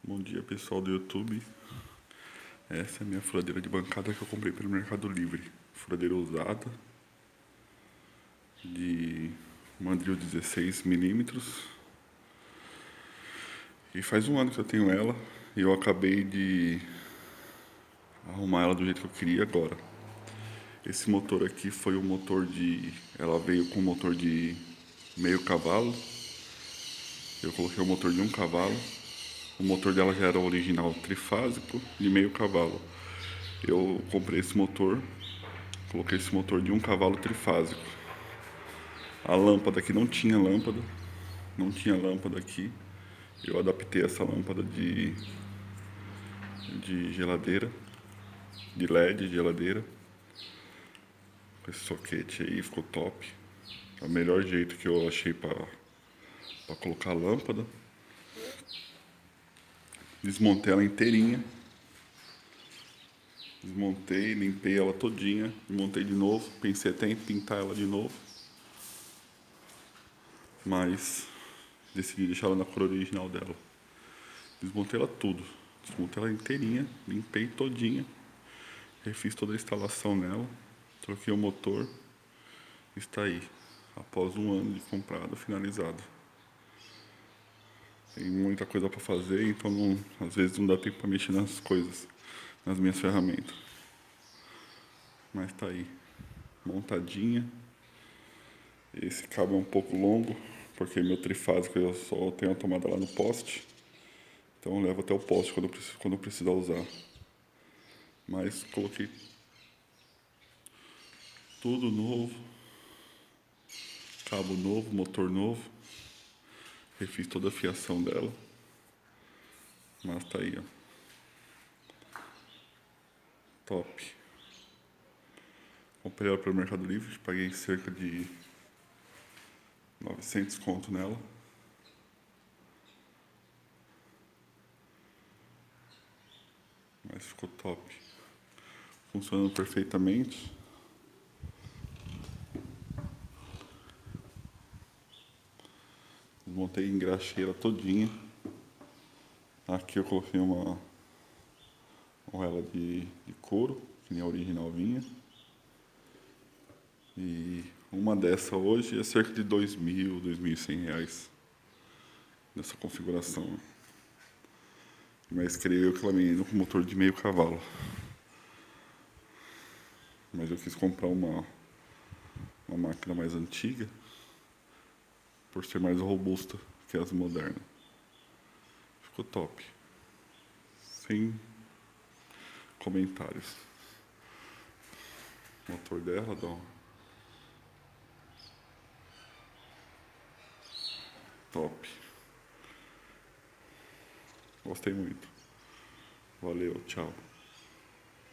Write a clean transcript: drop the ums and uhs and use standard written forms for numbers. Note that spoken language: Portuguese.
Bom dia, pessoal do YouTube. Essa é a minha furadeira de bancada que eu comprei pelo Mercado Livre. Furadeira usada de mandril 16 milímetros. E faz um ano que eu tenho ela e eu acabei de arrumar ela do jeito que eu queria agora. Esse motor aqui foi um motor de... Ela veio com um motor de meio cavalo. Eu coloquei o motor de 1 cavalo. O motor dela já era original trifásico de meio cavalo. Eu comprei esse motor, coloquei esse motor de 1 cavalo trifásico. A lâmpada aqui não tinha lâmpada aqui. Eu adaptei essa lâmpada de geladeira, de LED de geladeira. Com esse soquete aí, ficou top. É o melhor jeito que eu achei para colocar a lâmpada. Desmontei ela inteirinha. Desmontei, limpei ela todinha, desmontei de novo. Pensei até em pintar ela de novo, mas decidi deixar ela na cor original dela. Desmontei ela tudo, desmontei ela inteirinha, limpei todinha, refiz toda a instalação nela, troquei o motor, está aí, após um ano de comprada, finalizada. Tem muita coisa para fazer, então às vezes não dá tempo para mexer nas coisas, nas minhas ferramentas. Mas tá aí, montadinha. Esse cabo é um pouco longo, porque meu trifásico eu só tenho a tomada lá no poste. Então eu levo até o poste quando eu precisar usar. Mas coloquei tudo novo, cabo novo, motor novo. Refiz toda a fiação dela. Mas tá aí, ó. Top. Comprei ela pelo Mercado Livre, paguei cerca de 900 conto nela. Mas ficou top. Funcionando perfeitamente. Montei, engraxei ela todinha. Aqui eu coloquei uma ela de couro, que nem a original vinha. E uma dessa hoje é cerca de 2.000, 2.100 reais. Nessa configuração. Mas creio eu que ela me indo com motor de meio cavalo. Mas eu quis comprar uma máquina mais antiga, por ser mais robusta que as modernas. Ficou top. Sem comentários. O motor dela dá top. Gostei muito. Valeu, tchau.